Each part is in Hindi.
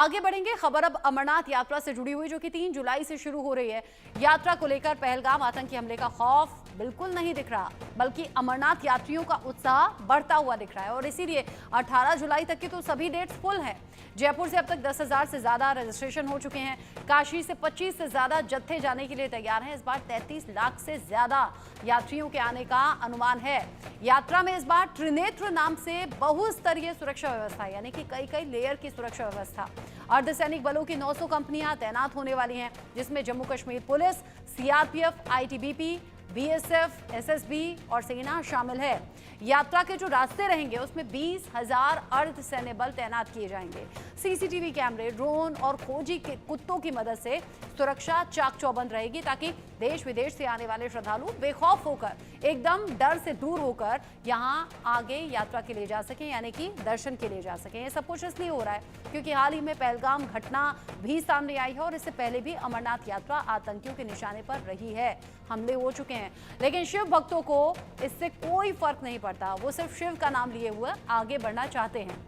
आगे बढ़ेंगे। खबर अब अमरनाथ यात्रा से जुड़ी हुई, जो कि 3 जुलाई से शुरू हो रही है। यात्रा को लेकर पहलगाम आतंकी हमले का खौफ बिल्कुल नहीं दिख रहा, बल्कि अमरनाथ यात्रियों का उत्साह बढ़ता हुआ दिख रहा है और इसीलिए 18 जुलाई तक की तो सभी डेट्स फुल हैं। जयपुर से अब तक 10,000 से ज्यादा रजिस्ट्रेशन हो चुके हैं। काशी से 25 से ज्यादा जत्थे जाने के लिए तैयार हैं। इस बार 33 लाख से ज्यादा यात्रियों के आने का अनुमान है। यात्रा में इस बार त्रिनेत्र नाम से बहुस्तरीय सुरक्षा व्यवस्था, यानी कि कई कई लेयर की सुरक्षा व्यवस्था। अर्धसैनिक बलों की 900 कंपनियां तैनात होने वाली हैं, जिसमें Jammu Kashmir police, CRPF, ITBP, BSF, SSB और सेना शामिल है। यात्रा के जो रास्ते रहेंगे उसमें 20,000 अर्धसैन्य बल तैनात किए जाएंगे। सीसीटीवी कैमरे, ड्रोन और खोजी के कुत्तों की मदद से सुरक्षा चाक चौबंद रहेगी, ताकि देश विदेश से आने वाले श्रद्धालु बेखौफ होकर, एकदम डर से दूर होकर यहां आगे यात्रा के लिए जा सकें, यानी कि दर्शन के लिए जा सकें। ये सब कुछ इसलिए हो रहा है क्योंकि हाल ही में पहलगाम घटना भी सामने आई है और इससे पहले भी अमरनाथ यात्रा आतंकियों के निशाने पर रही है। हमले हो चुके हैं, लेकिन शिव भक्तों को इससे कोई फर्क नहीं पड़ता। वो सिर्फ शिव का नाम लिए हुए आगे बढ़ना चाहते हैं।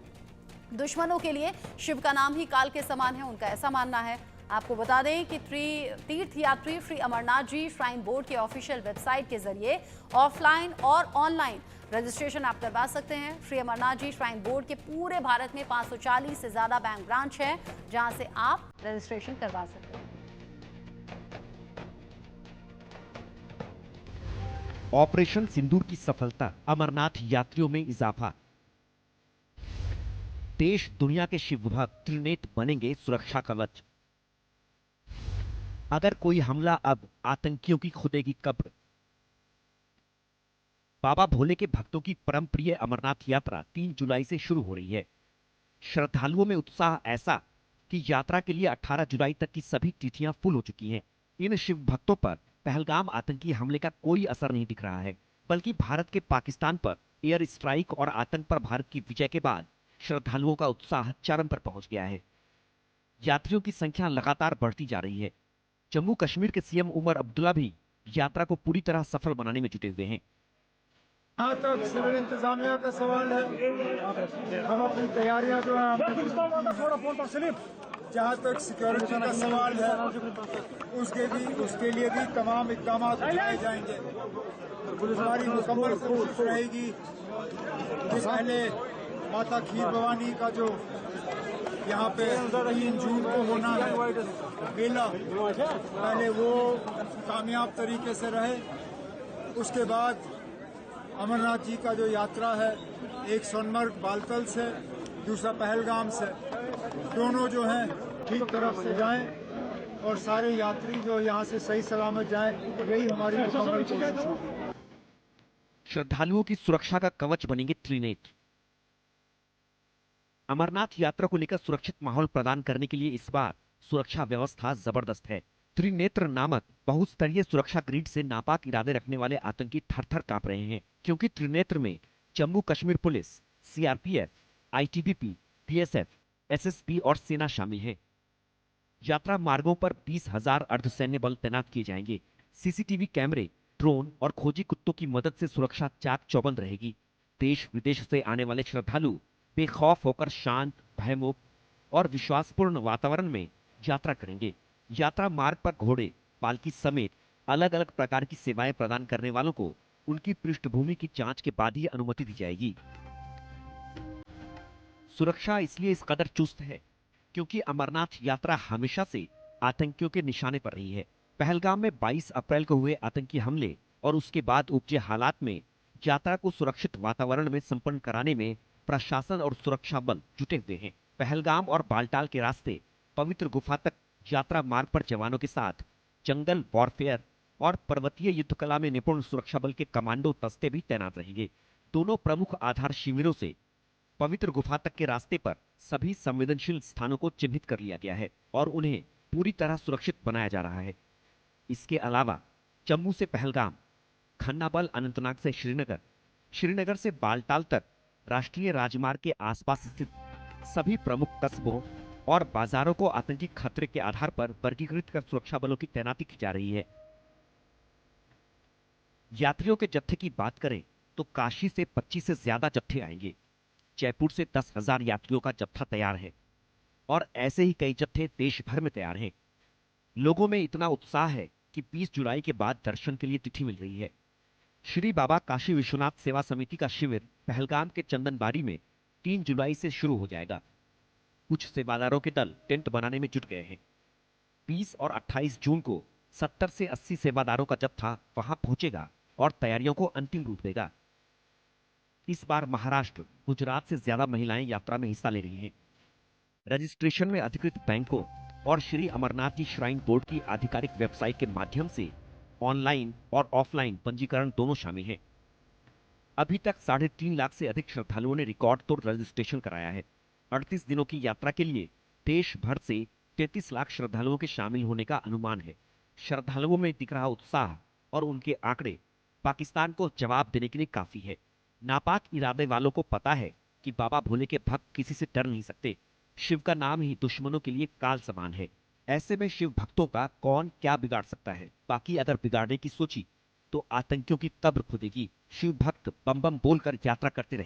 दुश्मनों के लिए शिव का नाम ही काल के समान है, उनका ऐसा मानना है। आपको बता दें कि तीर्थयात्री श्री अमरनाथ जी श्राइन बोर्ड के ऑफिशियल वेबसाइट के जरिए ऑफलाइन और ऑनलाइन रजिस्ट्रेशन आप करवा सकते हैं। श्री अमरनाथ जी श्राइन बोर्ड के पूरे भारत में 540 से ज्यादा बैंक ब्रांच है, जहां से आप रजिस्ट्रेशन करवा सकते हैं। ऑपरेशन सिंदूर की सफलता, अमरनाथ यात्रियों में इजाफा। देश दुनिया के शिव भक्त त्रिनेत्र बनेंगे सुरक्षा कवच। अगर कोई हमला अब आतंकियों की खुदेगी कब्र। बाबा भोले के भक्तों की परम प्रिय अमरनाथ यात्रा 3 जुलाई से शुरू हो रही है। श्रद्धालुओं में उत्साह ऐसा कि यात्रा के लिए 18 जुलाई तक की सभी तिथियां फुल हो चुकी हैं। इन शिव भक्तों पर पहलगाम आतंकी हमले का कोई असर नहीं दिख रहा है, बल्कि भारत के पाकिस्तान पर एयर स्ट्राइक और आतंक पर भारत की विजय के बाद श्रद्धालुओं का उत्साह चरम पर पहुंच गया है। यात्रियों की संख्या लगातार बढ़ती जा रही है। जम्मू कश्मीर के सीएम उमर अब्दुल्ला भी यात्रा को पूरी तरह सफल बनाने में जुटे हुए हैं। जहाँ तक सिविल इंतजामिया का सवाल है, हम अपनी तैयारियां जो है, जहाँ तक सिक्योरिटी का सवाल है, उसके लिए भी तमाम इकदाम उठाए जाएंगे। हमारी मुकम्मल कोशिश रहेगी कि पहले माता खीर भवानी का जो यहाँ पे 3 जून को होना है मेला, पहले वो कामयाब तरीके से रहे। उसके बाद अमरनाथ जी का जो यात्रा है, एक सोनमर्ग बालतल से, दूसरा पहलगाम से, दोनों जो हैं ठीक तरफ से जाएं और सारे यात्री जो यहाँ से सही सलामत जाएं, यही हमारी मुकम्मल कोशिश होगी। श्रद्धालुओं की सुरक्षा का कवच बनेंगे त्रिनेत्र। अमरनाथ यात्रा को लेकर सुरक्षित माहौल प्रदान करने के लिए इस बार सुरक्षा व्यवस्था जबरदस्त है। त्रिनेत्र नामक बहुस्तरीय सुरक्षा ग्रिड से नापाक इरादे रखने वाले आतंकी थर-थर कांप रहे हैं, क्योंकि त्रिनेत्र में Jammu Kashmir police, CRPF, ITBP, BSF, SSB और सेना शामिल है। यात्रा मार्गों पर 20,000 अर्धसैन्य बल तैनात किए जाएंगे। सीसीटीवी कैमरे, ड्रोन और खोजी कुत्तों की मदद से सुरक्षा चाक चौबंद रहेगी। देश विदेश से आने वाले श्रद्धालु बेखौफ होकर शांत, भयमुक्त और विश्वासपूर्ण वातावरण में यात्रा करेंगे। यात्रा मार्ग पर घोड़े, पालकी समेत अलग अलग प्रकार की सेवाएं प्रदान करने वालों को उनकी पृष्ठभूमि की जांच के बाद ही अनुमति दी जाएगी। सुरक्षा इसलिए इस कदर चुस्त है क्योंकि अमरनाथ यात्रा हमेशा से आतंकियों के निशाने पर रही है। पहलगाम में 22 अप्रैल को हुए आतंकी हमले और उसके बाद उपजे हालात में यात्रा को सुरक्षित वातावरण में संपन्न कराने में प्रशासन और सुरक्षा बल जुटे हुए हैं। पहलगाम और बालटाल के रास्ते पवित्र गुफा तक यात्रा मार्ग पर जवानों के साथ जंगल वॉरफेयर और पर्वतीय युद्ध कला में निपुण सुरक्षा बल के कमांडो दस्ते भी तैनात रहेंगे। दोनों प्रमुख आधार शिविरों से पवित्र गुफा तक के रास्ते पर सभी संवेदनशील स्थानों को चिन्हित कर लिया गया है और उन्हें पूरी तरह सुरक्षित बनाया जा रहा है। इसके अलावा जम्मू से पहलगाम, खन्नाबल अनंतनाग से श्रीनगर, श्रीनगर से बालटाल तक राष्ट्रीय राजमार्ग के आसपास स्थित सभी प्रमुख कस्बों और बाजारों को आतंकी खतरे के आधार पर वर्गीकृत कर सुरक्षा बलों की तैनाती की जा रही है। यात्रियों के जत्थे की बात करें तो काशी से 25 से ज्यादा जत्थे आएंगे। जयपुर से 10,000 यात्रियों का जत्था तैयार है और ऐसे ही कई जत्थे देश भर में तैयार हैं। लोगों में इतना उत्साह है कि 20 जुलाई के बाद दर्शन के लिए तिथि मिल रही है। श्री बाबा काशी विश्वनाथ सेवा समिति का शिविर पहलगाम के चंदनबाड़ी में 3 जुलाई से शुरू हो जाएगा। कुछ सेवादारों के दल टेंट बनाने में जुट गए हैं। 20 और 28 जून को 70 से 80 सेवादारों का जत्था वहां पहुंचेगा और तैयारियों को अंतिम रूप देगा। इस बार महाराष्ट्र, गुजरात से ज्यादा महिलाएं यात्रा में हिस्सा ले रही हैं। रजिस्ट्रेशन में अधिकृत बैंकों और श्री अमरनाथ जी श्राइन बोर्ड की आधिकारिक वेबसाइट के माध्यम से ऑनलाइन और ऑफलाइन पंजीकरण दोनों शामिल हैं। अभी तक 3.5 लाख से अधिक श्रद्धालुओं ने रिकॉर्ड तोड़ रजिस्ट्रेशन कराया है। 38 दिनों की यात्रा के लिए देश भर से 33 लाख श्रद्धालुओं के शामिल होने का अनुमान है। श्रद्धालुओं में दिख रहा उत्साह और उनके आंकड़े पाकिस्तान को जवाब देने के लिए काफी है। नापाक इरादे वालों को पता है कि बाबा भोले के भक्त किसी से डर नहीं सकते। शिव का नाम ही दुश्मनों के लिए काल समान है। ऐसे में शिव भक्तों का कौन क्या बिगाड़ सकता है? बाकी अगर बिगाड़ने की सोची तो आतंकियों की कब्र खुदेगी। शिव भक्त बम बम बोलकर यात्रा करते रहे।